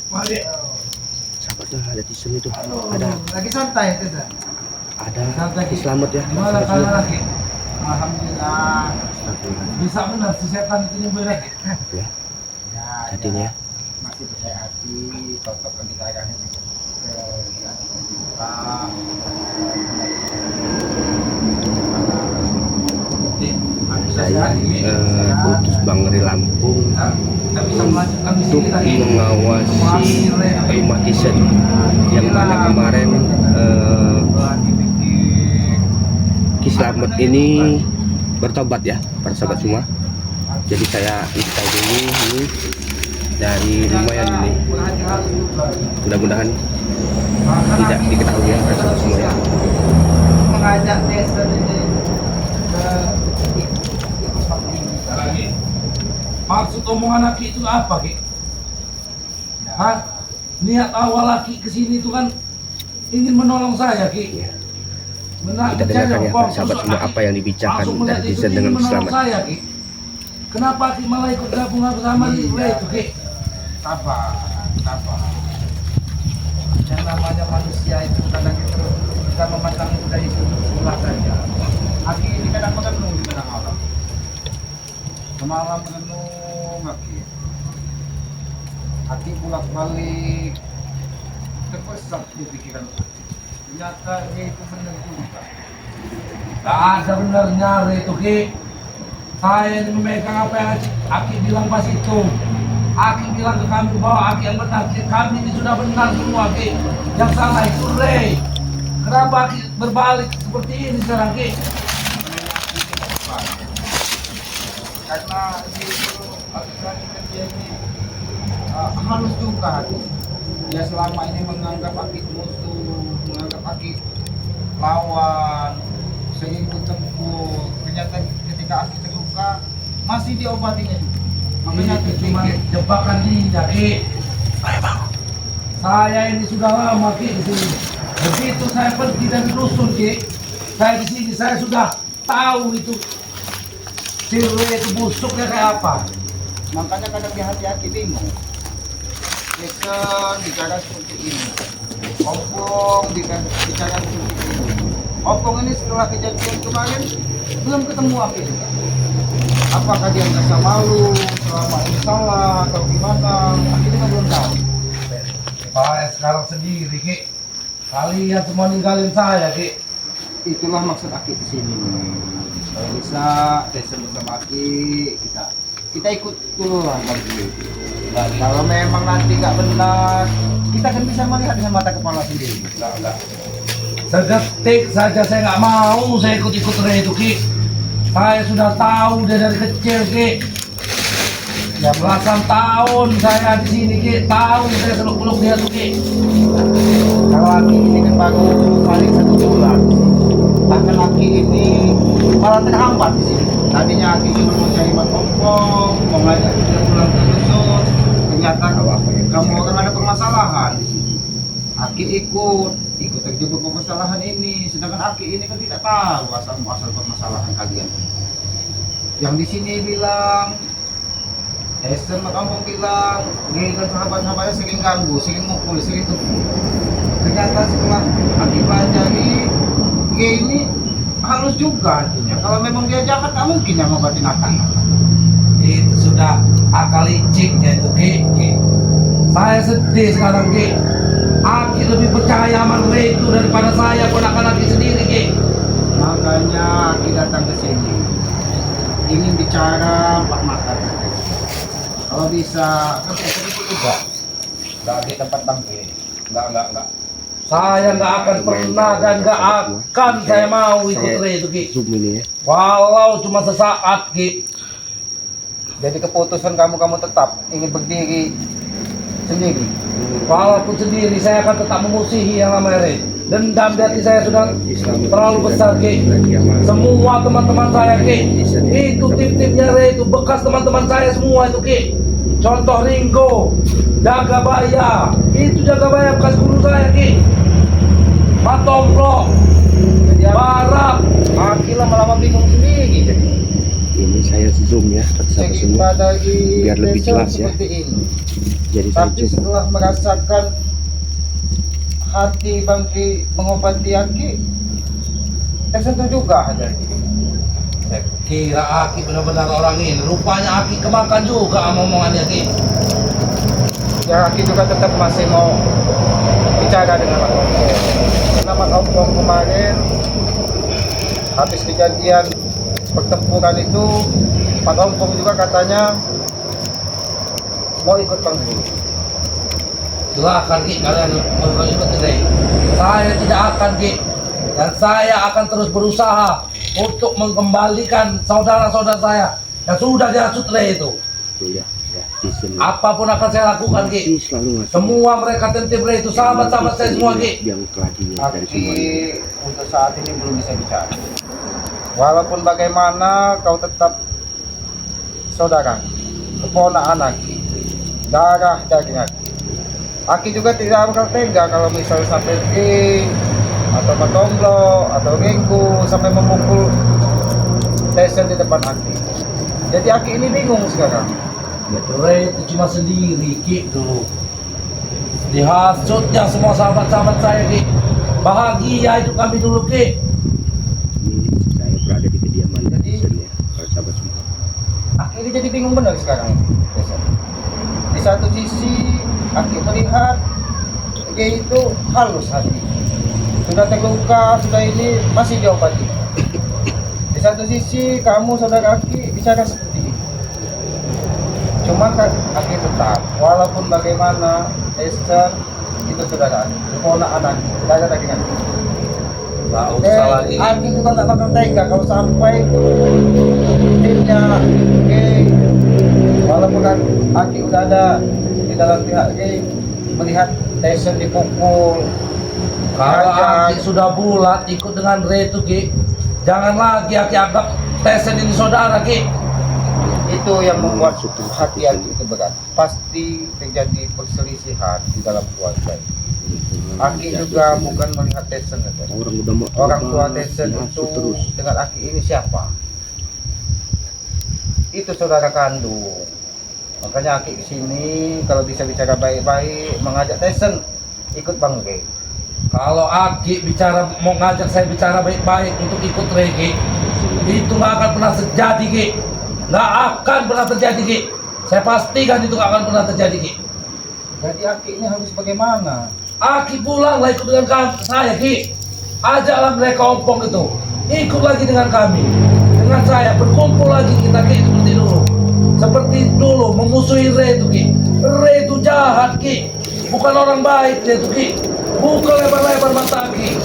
Mari. Sahabatnya ada di sini tuh. Ada. Lagi santai kita. Ada. Selamat ya. Gimana kalian lagi? Alhamdulillah. Astagfirullah. Bisa benar si setan itu nyembuh lagi. Ya. Ya. Jadi nih ya. Masih percaya hati, totokkan di daerahnya kita. Saya utus Bang dari Lampung untuk mengawasi rumah Tisen yang mana kemarin Ki Slamet ini bertobat ya para sahabat semua. Jadi saya install dulu ini dari lumayan ini, mudah-mudahan tidak diketahui ya para sahabat semua ya. Mengajak Tisen ini maksud omongan Aki itu apa, Ki? Hah? Niat awal Aki kesini itu kan ingin menolong saya, Ki. Kita dengarkan ya para sahabat semua apa yang dibicarakan dari Tisen dengan Slamet. Saya, Ki. Kenapa Ki malah ikut gabung bersama di itu, Ki? Sabar. Yang namanya manusia itu kadang itu kita memandang dari sudut sebelah saja. Aki ini kadang mengenung di tengah alam. Semalam menenung Aki bolak-balik terpesat di pikiran Aki. Ternyata dia itu benar juga. Gak ada benarnya itu, Ki. Saya ini memegang apa yang Aki bilang pas itu. Aki bilang ke kami bahwa Aki yang benar. Kami ini sudah benar semua, Ki. Yang salah itu Rey. Kenapa Aki berbalik seperti ini sekarang, Ki? Karena itu laki-laki kerja ini halus juga hati. Dia selama ini menganggap Aki musuh, menganggap Aki lawan, sering tempur. Ternyata ketika Aki terluka masih diobatinya juga. Makanya itu cuma jebakan dia, Ki. Ayo Bang. Saya ini sudah lama, Ki, di sini. Begitu saya pergi dari dusun, Ki, saya di sini saya sudah tahu itu Sirwe itu busuknya kayak apa. Makanya kadang di hati Aki bingung. Jason bicara seperti ini, Opong bicara seperti ini. Opong ini setelah kejadian kemarin belum ketemu Aki. Apakah dia merasa malu selama ini salah atau gimana? Aki juga belum tahu. Saya sekarang sendiri, Ki. Kalian semua ninggalin saya, Ki. Itulah maksud Aki di sini. Kalau bisa Jason bersama Aki, kita ikut dulu lah lagi. Dan kalau memang nanti nggak benar, kita kan bisa melihat dengan mata kepala sendiri. Enggak. Sedetik saja saya nggak mau saya ikut-ikut Rey itu, Ki. Saya sudah tahu dia dari kecil, Ki. Ya belasan tahun saya di sini, Ki. Tahu saya seluk-beluk dia tuh, Ki. Kalau Aki ini kan baru paling 1 bulan. Bahkan Aki ini malah terhambat di sini. Tadinya Aki cuma mau cari Ompong, mau ngajak dia pulang ke dusun. Ternyata kamu orang ada permasalahan di sini. Aki ikut terjebak permasalahan ini. Sedangkan Aki ini kan tidak tahu asal permasalahan kalian. Yang di sini bilang, Esther Makampung bilang, giliran sahabat-sahabatnya sering ganggu, sering mukul, sering tukul. Ternyata setelah Aki pelajari, dia ini halus juga artinya. Kalau memang dia jahat, nggak mungkin yang ngobatin Aki. Itu sudah akal liciknya itu, Ki. Saya sedih sekarang, Ki. Aki lebih percaya sama Rey itu daripada saya, ponakan Aki sendiri, Ki. Makanya Aki datang ke sini. Ingin bicara empat mata. Kalau bisa, kan itu juga. Nggak di tempat Bang, Ki. Nggak. Saya nggak akan pernah dan nggak akan saya mau ikut Rey itu, Ki. Zoom ini ya. Walau cuma sesaat, Ki. Jadi keputusan kamu tetap ingin berdiri sendiri. Walaupun sendiri saya akan tetap memusuhi yang namanya Rey. Dendam di hati saya sudah terlalu besar, Ki. Semua teman-teman saya, Ki, itu tim-timnya Rey itu bekas teman-teman saya semua itu, Ki. Contoh Ringo, Jagabaya, itu Jagabaya bekas guru saya, Ki. Matomplo, Barat, Aki lama-lama bingung sendiri jadi. Ini saya zoom ya sampai semua biar lebih jelas ya. Jadi Tapi saya setelah merasakan hati Bang Ki mengobati Aki, tersentuh juga hati. Saya kira Aki benar-benar orang ini. Rupanya Aki kemakan juga sama omongannya Ki. Ya Aki juga tetap masih mau bicara dengan Mak Ompong. Karena Mak Ompong kemarin habis kejadian pertempuran itu, Mak Ompong juga katanya mau ikut Bang Ki. Silakan Ki, kalian mau ikut ini. Saya tidak akan Ki. Dan saya akan terus berusaha untuk mengembalikan saudara-saudara saya yang sudah dihasut Rey itu. ya, Jason Apapun akan saya lakukan Ki. masih selalu ngasih Semua mereka tentim Rey itu sahabat-sahabat saya semua Ki. yang telah dilihat dari Aki semuanya. untuk saat ini belum bisa bicara. Walaupun bagaimana kau tetap saudara, keponakan Aki, darah daging Aki. Aki juga tidak bakal tega kalau misalnya sampai Ki atau Matomblo atau Gengku sampai memukul Tyson di depan Aki. Jadi Aki ini bingung sekarang. Rey itu cuma sendiri Ki dulu. Dihasutnya semua sahabat-sahabat saya Ki. Bahagia itu kami dulu Ki. Ini saya berada di kediaman Jadi- Jason ya, para sahabat semua. Aki ini jadi bingung benar sekarang. Di satu sisi Aki melihat dia itu halus hati, sudah terluka, sudah ini masih diobati. Di satu sisi kamu saudara Aki bicara seperti ini. Cuma Aki tetap, walaupun bagaimana Tyson itu saudara Aki, keponakan Aki, darah daging Aki. Gak usah lagi. Aki juga tak bakal tega kalau sampai timnya Ki, walaupun kan Aki udah ada di dalam pihak Ki, melihat Tyson dipukul. Kalau Raja. Aki sudah bulat ikut dengan Rey itu Ki, jangan lagi Aki anggap Tyson ini saudara Ki. Itu yang membuat hati Aki itu berat. Pasti terjadi perselisihan di dalam keluarga. Aki juga bukan melihat Tyson itu. Orang tua Tyson itu terus. dengan Aki ini siapa? Itu saudara kandung. Makanya Aki kesini kalau bisa bicara baik-baik, mengajak Tyson ikut Bang Rey. Kalau Aki bicara mau ngajak saya bicara baik-baik untuk ikut Rey Ki, itu nggak akan pernah terjadi Ki. Nggak akan pernah terjadi Ki. Saya pastikan itu nggak akan pernah terjadi Ki. Jadi Aki ini harus bagaimana? Aki pulanglah ikut dengan saya Ki. Ajaklah mereka ompong itu ikut lagi dengan kami, dengan saya berkumpul lagi kita Ki seperti dulu memusuhi Rey itu Ki. Rey itu jahat Ki, bukan orang baik dia itu Ki. Buka lebar-lebar mata Ki.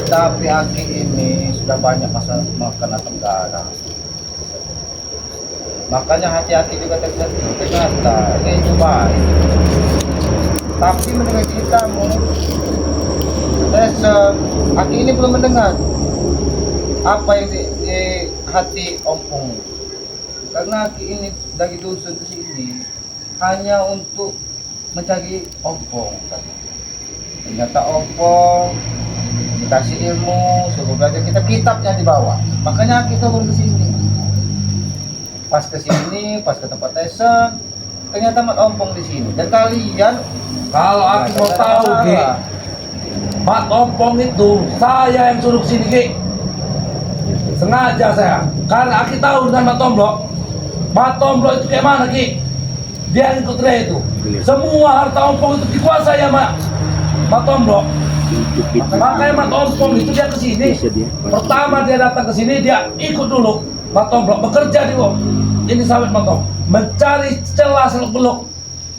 Tapi Aki ini sudah banyak masalah makan asam garam. Makanya hati-hati juga tersentuh. Ternyata ini itu baik. Tapi mendengar ceritamu, Aki ini belum mendengar apa yang di hati Ompong. Karena Aki ini dari dusun ke sini hanya untuk mencari Ompong. Ternyata Ompong dikasih ilmu, suruh belajar kitabnya dibawa. Makanya Aki turun ke sini. Pas ke sini, pas ke tempat Tyson, ternyata Mat Ompong di sini. Dan kalian, Kalau Aki mau tahu Ki, Mat Ompong itu saya yang suruh kesini Ki. Sengaja saya, karena Aki tahu dengan Mat Tomblo itu kayak mana Ki. Dia yang ikut Rey itu. Semua harta Ompong itu dikuasai ya Mat Tomblo. Makanya Mat Ompong itu dia kesini. Pertama dia datang ke sini, dia ikut dulu Mat Tomblo bekerja di ini sawit Mat Tomblo, mencari celah seluk-beluk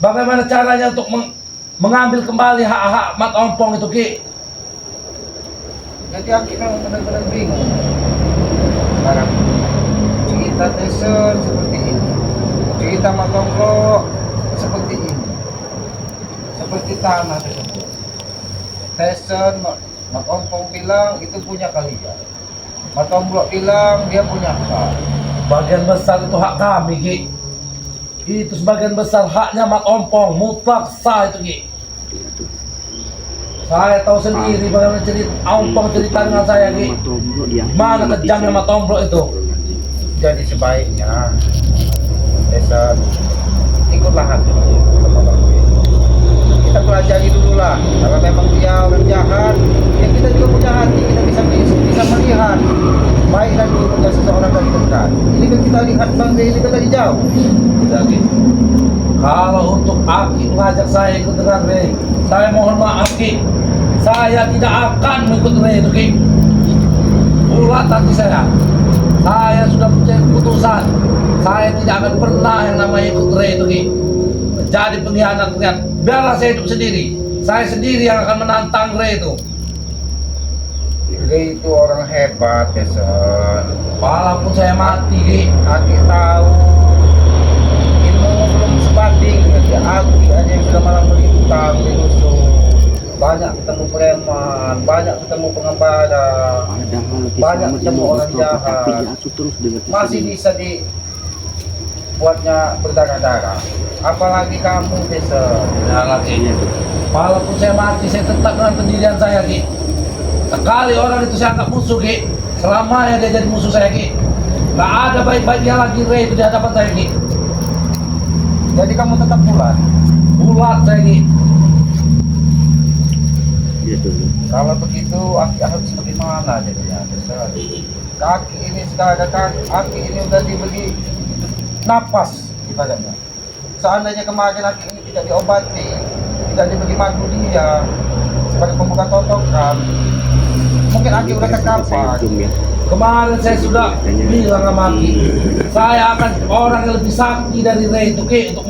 bagaimana caranya untuk mengambil kembali hak-hak Mat Ompong itu Ki. jadi Aki memang benar-benar bingung. Sekarang cerita Tyson seperti ini, cerita Mat Tomblo seperti ini, seperti tanah tersebut. Tyson, Mat Ompong bilang itu punya kalian. Mat Tomblo bilang dia punya hak. Bagian besar itu hak kami Ki. Itu sebagian besar haknya Mat Ompong, mutlak sah itu Ki. Saya tahu sendiri bagaimana cerita Ompong cerita dengan saya Ki. Mana kejamnya Mat Tomblo itu. Jadi sebaiknya Tyson ikutlah hati Kalau untuk Aki mengajak saya ikut dengan Rey, saya mohon maaf Ki, saya tidak akan mengikut Rey itu Ki. Bulat hati saya sudah punya keputusan, saya tidak akan pernah yang namanya ikut Rey itu Ki. Jadi pengkhianat, biarlah saya hidup sendiri, saya sendiri yang akan menantang Rey itu. Rey itu orang hebat, Jason. Walaupun saya mati Ki, Aki tahu ilmu belum sebanding dengan Aki aja yang sudah malam melintang di musuh. Banyak ketemu preman, banyak ketemu pengembara, banyak ketemu orang jahat. Masih bisa dibuatnya berdarah-darah. Apalagi kamu, Jason. ya lagi. Walaupun saya mati, saya tetap dengan pendirian saya Ki. Sekali orang itu saya anggap musuh Ki, selamanya dia jadi musuh saya Ki. Gak ada baik-baiknya lagi Rey itu di hadapan saya Ki. Jadi kamu tetap bulat. Bulat saya Ki. Kalau begitu Aki harus bagaimana jadinya, Jason? Kaki ini sekarang Aki ini udah diberi napas ibaratnya. Seandainya kemarin Aki ini tidak diobati, tidak diberi madu dia sebagai pembuka totokan, mungkin Aki udah terkapar. Kemarin saya sudah bilang sama Aki, saya akan orang yang lebih sakti dari Rey itu Ki, untuk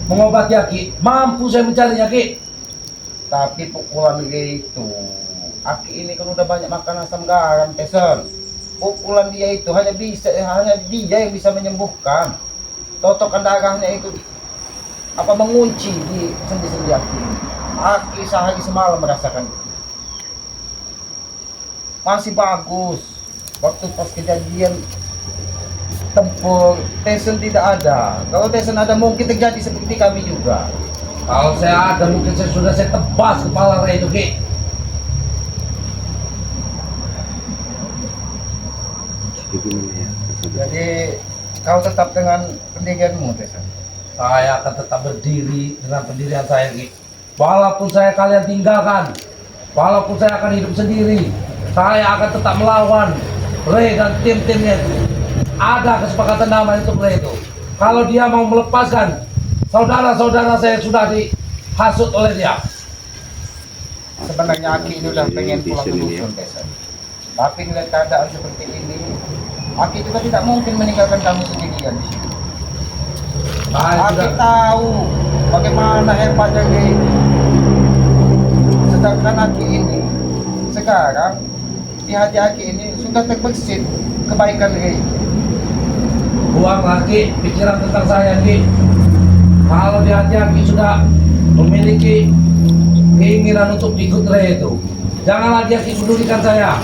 mengobati Aki. Mampu saya mencarinya Ki. Tapi pukulan dia itu, Aki ini kan udah banyak makan asam garam, Jason. Pukulan dia itu hanya dia yang bisa menyembuhkan. Totokan darahnya itu mengunci di sendi-sendi Aki. Aki sehari semalam merasakan itu. Masih bagus. Waktu pas kejadian tempur, Tyson tidak ada. Kalau Tyson ada mungkin terjadi seperti kami juga. Kalau saya ada mungkin saya tebas kepala Rey itu Ki. Jadi kau tetap dengan pendirianmu, Tyson. Saya akan tetap berdiri dengan pendirian saya Ki. Walaupun saya kalian tinggalkan, walaupun saya akan hidup sendiri, saya akan tetap melawan Rey dan tim-timnya itu. Ada kesepakatan nama untuk Rey itu. Kalau dia mau melepaskan saudara-saudara saya sudah dihasut oleh dia. Sebenarnya Aki ini udah pengen pulang ke dusun, Tyson. Tapi ngeliat keadaan seperti ini, Aki juga tidak mungkin meninggalkan kamu sendirian di sini. Aki tahu bagaimana hebatnya Rey. Sedangkan Aki ini sekarang di hati Aki ini sudah terbesit kebaikan Rey. Buang lagi pikiran tentang saya Ki. Kalau di hati Aki sudah memiliki keinginan untuk ikut Rey itu, jangan lagi Aki pedulikan saya.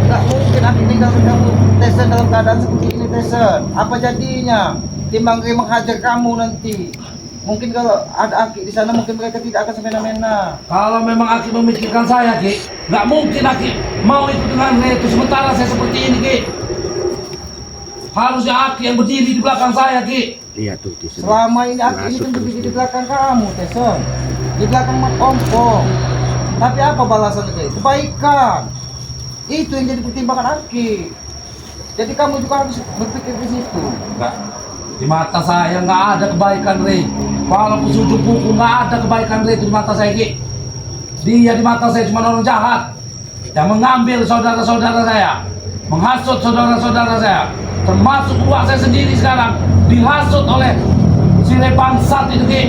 Tidak mungkin Aki tinggalkan kamu, Tyson, dalam keadaan seperti ini, Tyson. Apa jadinya? Timbang Rey menghajar kamu nanti. Mungkin kalau ada Aki di sana, mungkin mereka tidak akan semena-mena. Kalau memang Aki memikirkan saya Ki, nggak mungkin Aki mau ikut dengan Rey itu sementara saya seperti ini Ki. Harusnya Aki yang berdiri di belakang saya Ki. Iya tuh. Selama ini Aki ini kan berdiri di belakang kamu, Tyson. Di belakang Mat Ompong. Tapi apa balasan Rey? Kebaikan. Itu yang jadi pertimbangan Aki. Jadi kamu juga harus berpikir di situ. Nggak, di mata saya nggak ada kebaikan Rey. Walaupun sujud buku nggak ada kebaikan Rey itu di mata saya Ki. Dia di mata saya cuma orang jahat yang mengambil saudara-saudara saya, menghasut saudara-saudara saya, termasuk uang saya sendiri sekarang dihasut oleh si Rey bangsat itu Ki.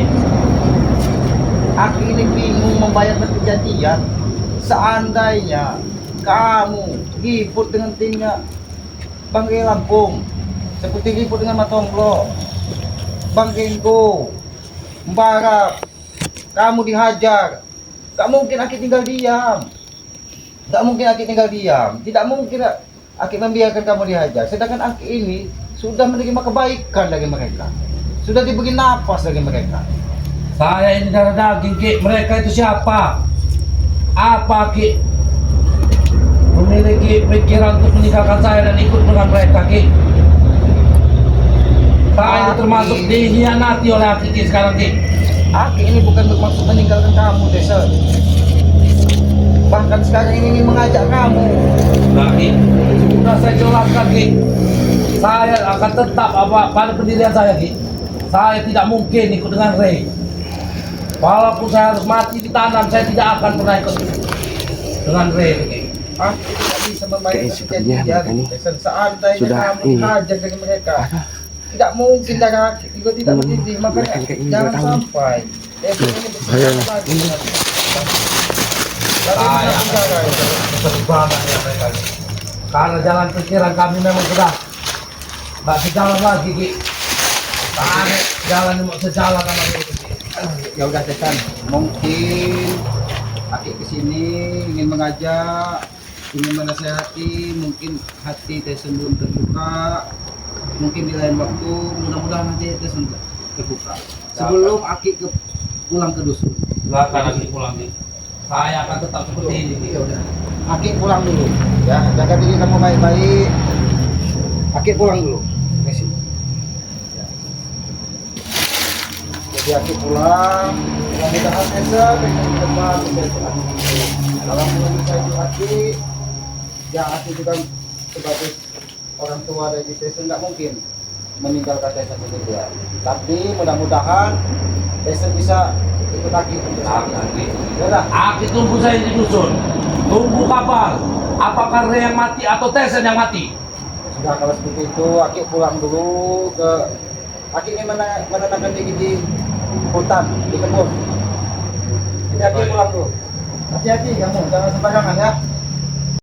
Aki ini bingung membayar kejadian. Seandainya kamu ribut dengan timnya Bang Rey Lampung, seperti ribut dengan Matonglo, Bang Gengko, Mbarap, kamu dihajar, gak mungkin Aki tinggal diam. Gak mungkin Aki tinggal diam. Tidak mungkin Aki membiarkan kamu dihajar. Sedangkan Aki ini sudah menerima kebaikan dari mereka, sudah diberi napas dari mereka. Saya ini darah daging Ki. Mereka itu siapa? Apa Ki memiliki pikiran untuk meninggalkan saya dan ikut dengan mereka Ki? Saya ini termasuk dihianati oleh Aki Ki sekarang Ki. Aki ini bukan bermaksud meninggalkan kamu, Tyson. Bahkan sekarang ini mengajak kamu. Nah Ki, sudah saya jelaskan Ki. Saya akan tetap pada pendirian saya Ki. Saya tidak mungkin ikut dengan Ray. Walaupun saya harus mati di tanam, saya tidak akan pernah ikut dengan Ray. Aku tidak bisa membayar Kayaknya sepertinya mereka ini seandainya sudah kamu ini. hajar dengan mereka. Tidak mungkin darah juga tidak mendidih, makanya mereka ini jangan nggak tahu. sampai. Ini bahaya. lagi. Saya sedih banget ya mereka ini. Karena jalan pikiran kami memang sudah nggak sejalan lagi, Ki. Karena jalan ini mau sejalan sama itu, Ki. Ya udah Tesan, mungkin Aki kesini ingin mengajak, ingin menasehati, mungkin hati Tesan belum terbuka, mungkin di lain waktu mudah-mudahan nanti Tesan terbuka. Sebelum Aki pulang ke dusun. Nggak akan lagi pulang, Ki. Saya akan tetap seperti ini, Ki. Ya udah, Aki pulang dulu, ya jaga diri kamu baik-baik. Aki pulang dulu, Messi. Ya. Jadi Aki pulang, mudah-mudahan Tesan depan kalau belum bisa itu Aki, ya Aki juga sebagai orang tua dari Tesan nggak mungkin meninggalkan Tesan sendirian. Tapi mudah-mudahan Tesan bisa ikut Aki untuk Akan, Aki. Ki. Ya udah. Aki tunggu saya di dusun. Tunggu kabar. Apakah Ray yang mati atau Tesen yang mati? Sudah kalau seperti itu, Aki pulang dulu ke Aki ini menenangkan diri di hutan, di kebun. Jadi Aki pulang dulu. Hati-hati kamu, jangan sembarangan ya.